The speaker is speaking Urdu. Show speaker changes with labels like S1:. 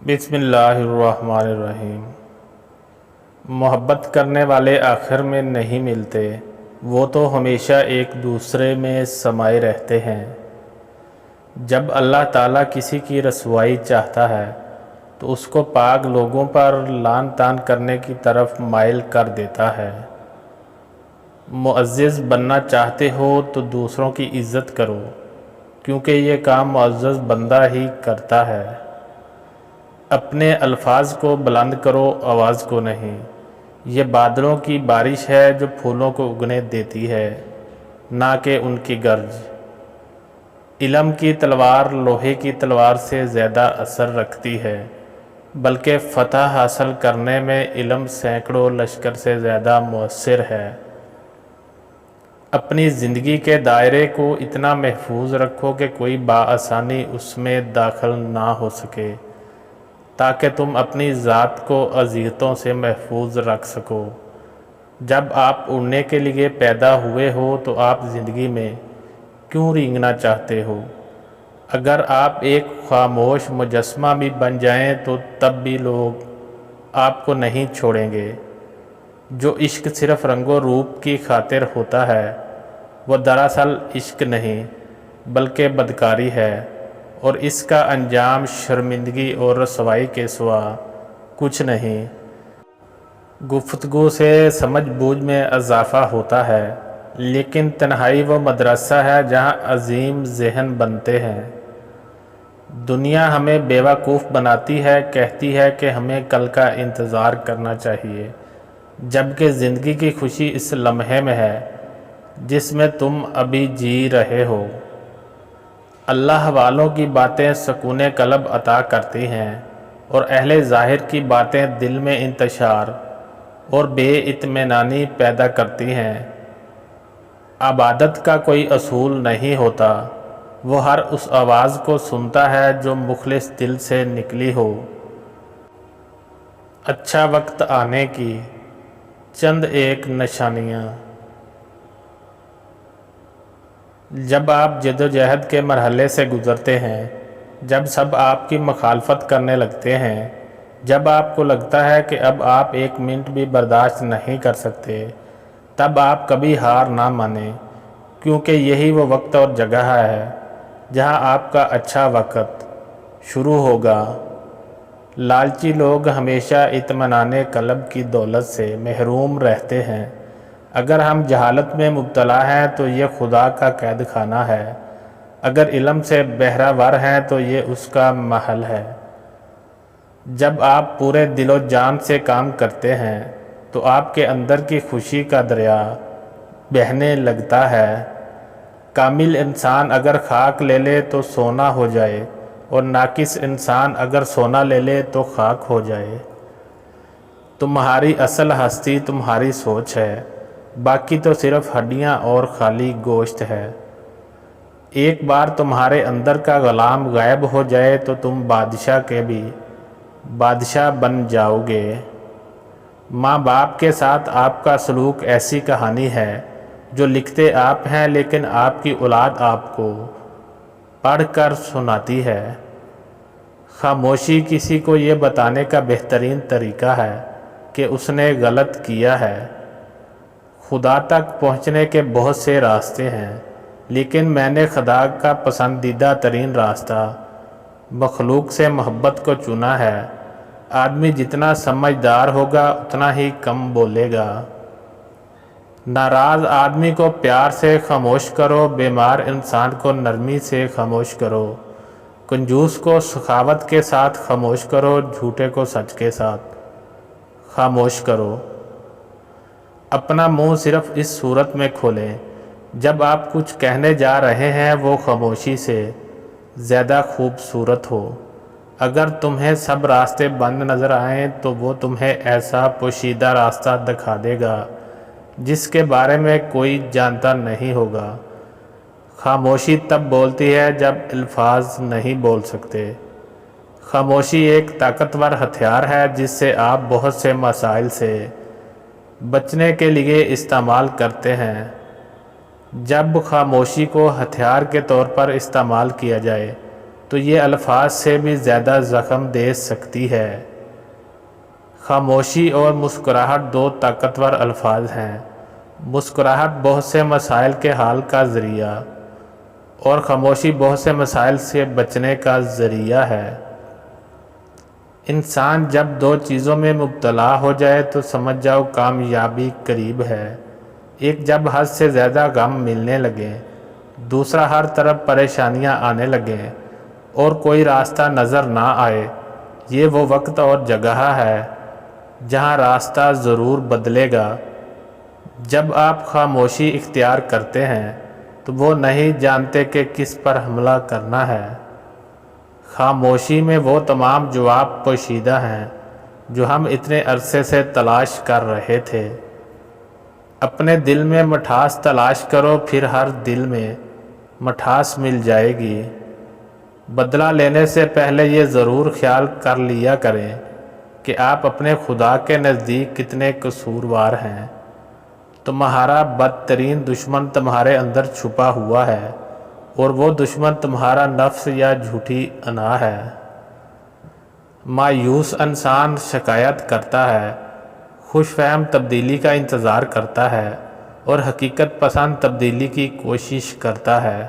S1: بسم اللہ الرحمن الرحیم۔ محبت کرنے والے آخر میں نہیں ملتے، وہ تو ہمیشہ ایک دوسرے میں سمائے رہتے ہیں۔ جب اللہ تعالیٰ کسی کی رسوائی چاہتا ہے تو اس کو پاک لوگوں پر لعن طعن کرنے کی طرف مائل کر دیتا ہے۔ معزز بننا چاہتے ہو تو دوسروں کی عزت کرو، کیونکہ یہ کام معزز بندہ ہی کرتا ہے۔ اپنے الفاظ کو بلند کرو، آواز کو نہیں۔ یہ بادلوں کی بارش ہے جو پھولوں کو اگنے دیتی ہے، نہ کہ ان کی گرج۔ علم کی تلوار لوہے کی تلوار سے زیادہ اثر رکھتی ہے، بلکہ فتح حاصل کرنے میں علم سینکڑوں لشکر سے زیادہ مؤثر ہے۔ اپنی زندگی کے دائرے کو اتنا محفوظ رکھو کہ کوئی بآسانی اس میں داخل نہ ہو سکے، تاکہ تم اپنی ذات کو اذیتوں سے محفوظ رکھ سکو۔ جب آپ اڑنے کے لیے پیدا ہوئے ہو تو آپ زندگی میں کیوں رینگنا چاہتے ہو؟ اگر آپ ایک خاموش مجسمہ بھی بن جائیں تو تب بھی لوگ آپ کو نہیں چھوڑیں گے۔ جو عشق صرف رنگ و روپ کی خاطر ہوتا ہے، وہ دراصل عشق نہیں بلکہ بدکاری ہے، اور اس کا انجام شرمندگی اور رسوائی کے سوا کچھ نہیں۔ گفتگو سے سمجھ بوجھ میں اضافہ ہوتا ہے، لیکن تنہائی وہ مدرسہ ہے جہاں عظیم ذہن بنتے ہیں۔ دنیا ہمیں بیوقوف بناتی ہے، کہتی ہے کہ ہمیں کل کا انتظار کرنا چاہیے، جبکہ زندگی کی خوشی اس لمحے میں ہے جس میں تم ابھی جی رہے ہو۔ اللہ والوں کی باتیں سکون قلب عطا کرتی ہیں، اور اہل ظاہر کی باتیں دل میں انتشار اور بے اطمینانی پیدا کرتی ہیں۔ عبادت کا کوئی اصول نہیں ہوتا، وہ ہر اس آواز کو سنتا ہے جو مخلص دل سے نکلی ہو۔ اچھا وقت آنے کی چند ایک نشانیاں۔ جب آپ جدوجہد کے مرحلے سے گزرتے ہیں، جب سب آپ کی مخالفت کرنے لگتے ہیں، جب آپ کو لگتا ہے کہ اب آپ ایک منٹ بھی برداشت نہیں کر سکتے، تب آپ کبھی ہار نہ مانیں، کیونکہ یہی وہ وقت اور جگہ ہے جہاں آپ کا اچھا وقت شروع ہوگا۔ لالچی لوگ ہمیشہ اطمینان قلب کی دولت سے محروم رہتے ہیں۔ اگر ہم جہالت میں مبتلا ہیں تو یہ خدا کا قید خانہ ہے، اگر علم سے بہرہ ور ہیں تو یہ اس کا محل ہے۔ جب آپ پورے دل و جان سے کام کرتے ہیں تو آپ کے اندر کی خوشی کا دریا بہنے لگتا ہے۔ کامل انسان اگر خاک لے لے تو سونا ہو جائے، اور ناقص انسان اگر سونا لے لے تو خاک ہو جائے۔ تمہاری اصل ہستی تمہاری سوچ ہے، باقی تو صرف ہڈیاں اور خالی گوشت ہے۔ ایک بار تمہارے اندر کا غلام غائب ہو جائے تو تم بادشاہ کے بھی بادشاہ بن جاؤ گے۔ ماں باپ کے ساتھ آپ کا سلوک ایسی کہانی ہے جو لکھتے آپ ہیں، لیکن آپ کی اولاد آپ کو پڑھ کر سناتی ہے۔ خاموشی کسی کو یہ بتانے کا بہترین طریقہ ہے کہ اس نے غلط کیا ہے۔ خدا تک پہنچنے کے بہت سے راستے ہیں، لیکن میں نے خدا کا پسندیدہ ترین راستہ مخلوق سے محبت کو چنا ہے۔ آدمی جتنا سمجھدار ہوگا اتنا ہی کم بولے گا۔ ناراض آدمی کو پیار سے خاموش کرو، بیمار انسان کو نرمی سے خاموش کرو، کنجوس کو سخاوت کے ساتھ خاموش کرو، جھوٹے کو سچ کے ساتھ خاموش کرو۔ اپنا منہ صرف اس صورت میں کھولیں جب آپ کچھ کہنے جا رہے ہیں وہ خاموشی سے زیادہ خوبصورت ہو۔ اگر تمہیں سب راستے بند نظر آئیں تو وہ تمہیں ایسا پوشیدہ راستہ دکھا دے گا جس کے بارے میں کوئی جانتا نہیں ہوگا۔ خاموشی تب بولتی ہے جب الفاظ نہیں بول سکتے۔ خاموشی ایک طاقتور ہتھیار ہے جس سے آپ بہت سے مسائل سے بچنے کے لیے استعمال کرتے ہیں۔ جب خاموشی کو ہتھیار کے طور پر استعمال کیا جائے تو یہ الفاظ سے بھی زیادہ زخم دے سکتی ہے۔ خاموشی اور مسکراہٹ دو طاقتور الفاظ ہیں۔ مسکراہٹ بہت سے مسائل کے حل کا ذریعہ اور خاموشی بہت سے مسائل سے بچنے کا ذریعہ ہے۔ انسان جب دو چیزوں میں مبتلا ہو جائے تو سمجھ جاؤ کامیابی قریب ہے۔ ایک جب حد سے زیادہ غم ملنے لگے، دوسرا ہر طرف پریشانیاں آنے لگیں اور کوئی راستہ نظر نہ آئے۔ یہ وہ وقت اور جگہ ہے جہاں راستہ ضرور بدلے گا۔ جب آپ خاموشی اختیار کرتے ہیں تو وہ نہیں جانتے کہ کس پر حملہ کرنا ہے۔ خاموشی میں وہ تمام جواب پوشیدہ ہیں جو ہم اتنے عرصے سے تلاش کر رہے تھے۔ اپنے دل میں مٹھاس تلاش کرو، پھر ہر دل میں مٹھاس مل جائے گی۔ بدلہ لینے سے پہلے یہ ضرور خیال کر لیا کریں کہ آپ اپنے خدا کے نزدیک کتنے قصوروار ہیں۔ تمہارا بدترین دشمن تمہارے اندر چھپا ہوا ہے اور وہ دشمن تمہارا نفس یا جھوٹی انا ہے۔ مایوس انسان شکایت کرتا ہے، خوش فہم تبدیلی کا انتظار کرتا ہے اور حقیقت پسند تبدیلی کی کوشش کرتا ہے۔